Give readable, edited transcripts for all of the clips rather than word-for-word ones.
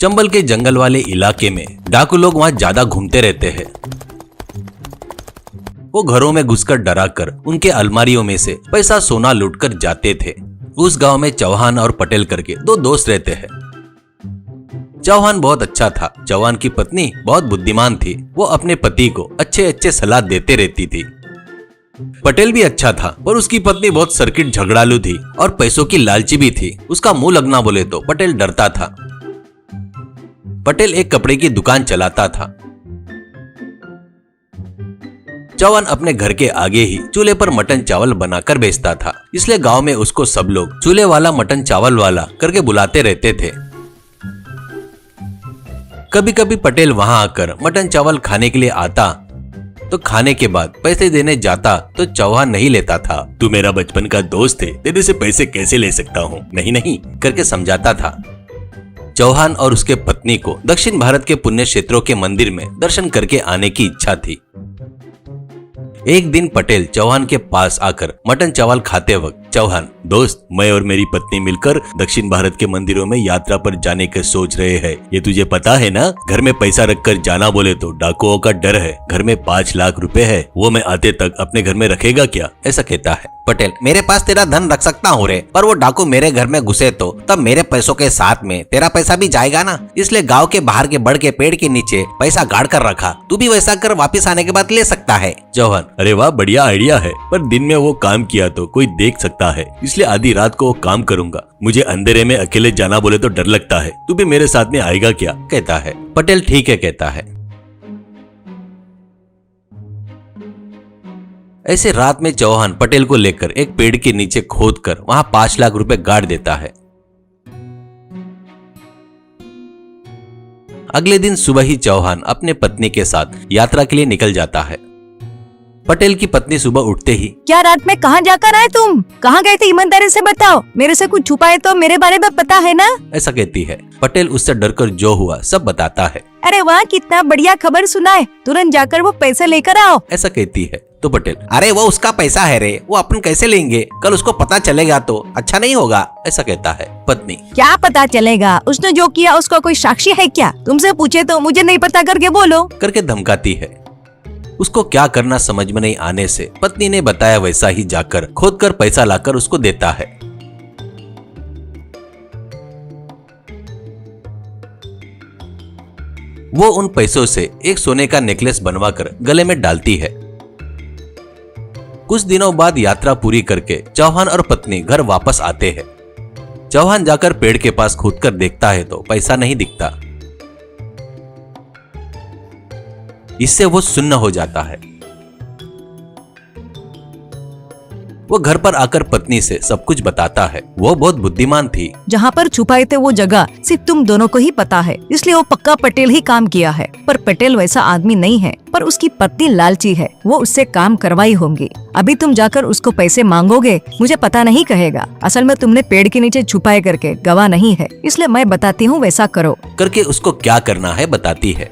चंबल के जंगल वाले इलाके में डाकू लोग वहाँ ज्यादा घूमते रहते हैं। वो घरों में घुसकर डराकर उनके अलमारियों में से पैसा सोना लूटकर जाते थे। उस गांव में चौहान और पटेल करके दो दोस्त रहते हैं। चौहान बहुत अच्छा था। चौहान की पत्नी बहुत बुद्धिमान थी। वो अपने पति को अच्छे अच्छे सलाह देते रहती थी। पटेल भी अच्छा था, पर उसकी पत्नी बहुत सर्किट झगड़ालू थी और पैसों की लालची भी थी। उसका मुंह लगना बोले तो पटेल डरता था। पटेल एक कपड़े की दुकान चलाता था। चौहान अपने घर के आगे ही चूल्हे पर मटन चावल बनाकर बेचता था, इसलिए गांव में उसको सब लोग चूल्हे वाला मटन चावल वाला करके बुलाते रहते थे। कभी कभी पटेल वहां आकर मटन चावल खाने के लिए आता तो खाने के बाद पैसे देने जाता तो चौहान नहीं लेता था। तू मेरा बचपन का दोस्त है, तेरे से पैसे कैसे ले सकता हूँ, नहीं नहीं करके समझाता था। चौहान और उसके पत्नी को दक्षिण भारत के पुण्य क्षेत्रों के मंदिर में दर्शन करके आने की इच्छा थी। एक दिन पटेल चौहान के पास आकर मटन चावल खाते वक्त, चौहान दोस्त, मैं और मेरी पत्नी मिलकर दक्षिण भारत के मंदिरों में यात्रा पर जाने के सोच रहे हैं। ये तुझे पता है ना, घर में पैसा रखकर जाना बोले तो डाकुओं का डर है। घर में 5 लाख रुपए है, वो मैं आते तक अपने घर में रखेगा क्या, ऐसा कहता है। पटेल, मेरे पास तेरा धन रख सकता हूँ रे, पर वो डाकू मेरे घर में घुसे तो तब मेरे पैसों के साथ में तेरा पैसा भी जाएगा ना, इसलिए गाँव के बाहर के बड़ के पेड़ के नीचे पैसा गाड़ कर रखा। तू भी वैसा कर, वापिस आने के बाद ले सकता है। चौहान, अरे वाह, बढ़िया आइडिया है, पर दिन में वो काम किया तो कोई देख सकता है, इसलिए आधी रात को वो काम करूंगा। मुझे अंधेरे में अकेले जाना बोले तो डर लगता है। तू भी मेरे साथ में आएगा क्या, कहता है। पटेल ठीक है कहता है। ऐसे रात में चौहान पटेल को लेकर एक पेड़ के नीचे खोदकर वहां 5 लाख रुपए गाड़ देता है। अगले दिन सुबह ही चौहान अपने पत्नी के साथ यात्रा के लिए निकल जाता है। पटेल की पत्नी सुबह उठते ही, क्या रात में कहाँ जाकर आए तुम? कहाँ गए थे? ईमानदारी से बताओ, मेरे से कुछ छुपाए तो मेरे बारे में पता है ना? ऐसा कहती है। पटेल उससे डरकर जो हुआ सब बताता है। अरे वाह, कितना बढ़िया खबर सुनाए, तुरंत जाकर वो पैसे लेकर आओ, ऐसा कहती है। तो पटेल, अरे वो उसका पैसा है रे, वो अपन कैसे लेंगे, कल उसको पता चलेगा तो अच्छा नहीं होगा, ऐसा कहता है। पत्नी, क्या पता चलेगा? उसने जो किया उसका कोई साक्षी है क्या? तुमसे पूछे तो मुझे नहीं पता करके बोलो, करके धमकाती है। उसको क्या करना समझ में नहीं आने से पत्नी ने बताया वैसा ही जाकर खोदकर पैसा लाकर उसको देता है। वो उन पैसों से एक सोने का नेकलेस बनवाकर गले में डालती है। कुछ दिनों बाद यात्रा पूरी करके चौहान और पत्नी घर वापस आते हैं। चौहान जाकर पेड़ के पास खोदकर देखता है तो पैसा नहीं दिखता। इससे वो सुन्न हो जाता है। वो घर पर आकर पत्नी से सब कुछ बताता है। वो बहुत बुद्धिमान थी। जहाँ पर छुपाए थे वो जगह सिर्फ तुम दोनों को ही पता है, इसलिए वो पक्का पटेल ही काम किया है। पर पटेल वैसा आदमी नहीं है, पर उसकी पत्नी लालची है, वो उससे काम करवाई होंगी। अभी तुम जाकर उसको पैसे मांगोगे, मुझे पता नहीं कहेगा। असल में तुमने पेड़ के नीचे छुपाए करके गवाह नहीं है, इसलिए मैं बताती हूँ वैसा करो, करके उसको क्या करना है बताती है।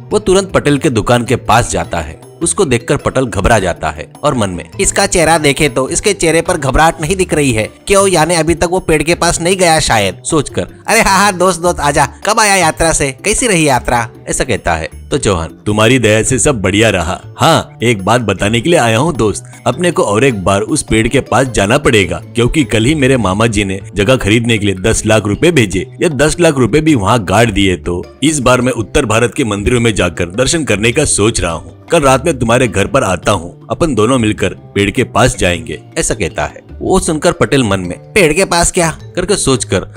वो तुरंत पटेल के दुकान के पास जाता है। उसको देखकर पटेल घबरा जाता है और मन में, इसका चेहरा देखे तो इसके चेहरे पर घबराहट नहीं दिख रही है, क्यों, यानी अभी तक वो पेड़ के पास नहीं गया शायद, सोचकर, अरे हाँ हाँ दोस्त आजा, कब आया यात्रा से, कैसी रही यात्रा, ऐसा कहता है। तो चौहान, तुम्हारी दया से सब बढ़िया रहा। हाँ, एक बात बताने के लिए आया हूँ दोस्त, अपने को और एक बार उस पेड़ के पास जाना पड़ेगा, क्योंकि कल ही मेरे मामा जी ने जगह खरीदने के लिए 10 लाख रुपए भेजे। ये 10 लाख रुपए भी वहाँ गाड़ दिए, तो इस बार मैं उत्तर भारत के मंदिरों में जाकर दर्शन करने का सोच रहा हूँ। कल रात में तुम्हारे घर पर आता हूँ, अपन दोनों मिलकर पेड़ के पास जाएंगे, ऐसा कहता है। वो सुनकर पटेल मन में, पेड़ के पास क्या, करके सोचकर,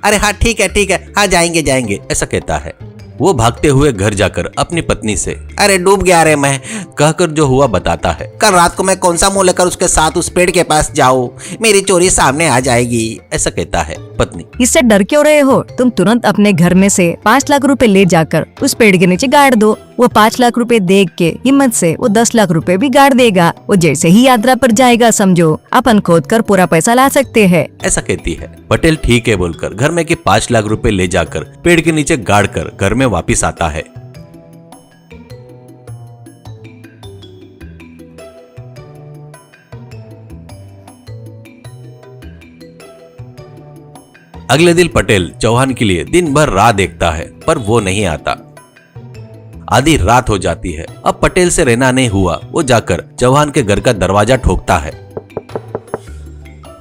अरे हाँ ठीक है, हाँ जाएंगे, ऐसा कहता है। वो भागते हुए घर जाकर अपनी पत्नी से, अरे डूब गया रे मैं, कहकर जो हुआ बताता है। कल रात को मैं कौन सा मुंह लेकर उसके साथ उस पेड़ के पास जाऊं, मेरी चोरी सामने आ जाएगी, ऐसा कहता है। पत्नी, इससे डर क्यों रहे हो? तुम तुरंत अपने घर में से 5 लाख रुपए ले जाकर उस पेड़ के नीचे गाड़ दो। वो 5 लाख रुपए देख के हिम्मत से वो 10 लाख रुपए भी गाड़ देगा। वो जैसे ही यात्रा पर जाएगा, समझो अपन खोद कर पूरा पैसा ला सकते हैं, ऐसा कहती है। पटेल ठीक है बोलकर घर में के 5 लाख रुपए ले जाकर पेड़ के नीचे गाड़ कर घर में वापिस आता है। अगले दिन पटेल चौहान के लिए दिन भर राह देखता है पर वो नहीं आता। आधी रात हो जाती है। अब पटेल से रहना नहीं हुआ। वो जाकर चौहान के घर का दरवाजा ठोकता है।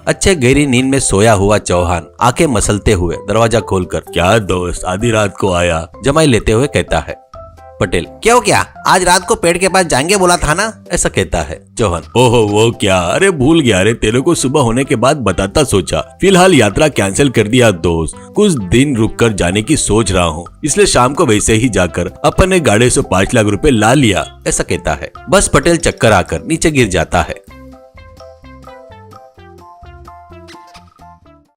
अच्छे गहरी नींद में सोया हुआ चौहान आंखें मसलते हुए दरवाजा खोलकर, क्या दोस्त आधी रात को आया, जमाई लेते हुए कहता है। पटेल, क्यों क्या, आज रात को पेड़ के पास जाएंगे बोला था ना, ऐसा कहता है। चौहान, ओहो वो क्या, अरे भूल गया रे, तेरे को सुबह होने के बाद बताता सोचा, फिलहाल यात्रा कैंसिल कर दिया दोस्त, कुछ दिन रुक कर जाने की सोच रहा हूँ, इसलिए शाम को वैसे ही जाकर अपने गाड़ी से 5 लाख रुपए ला लिया, ऐसा कहता है। बस पटेल चक्कर आकर नीचे गिर जाता है।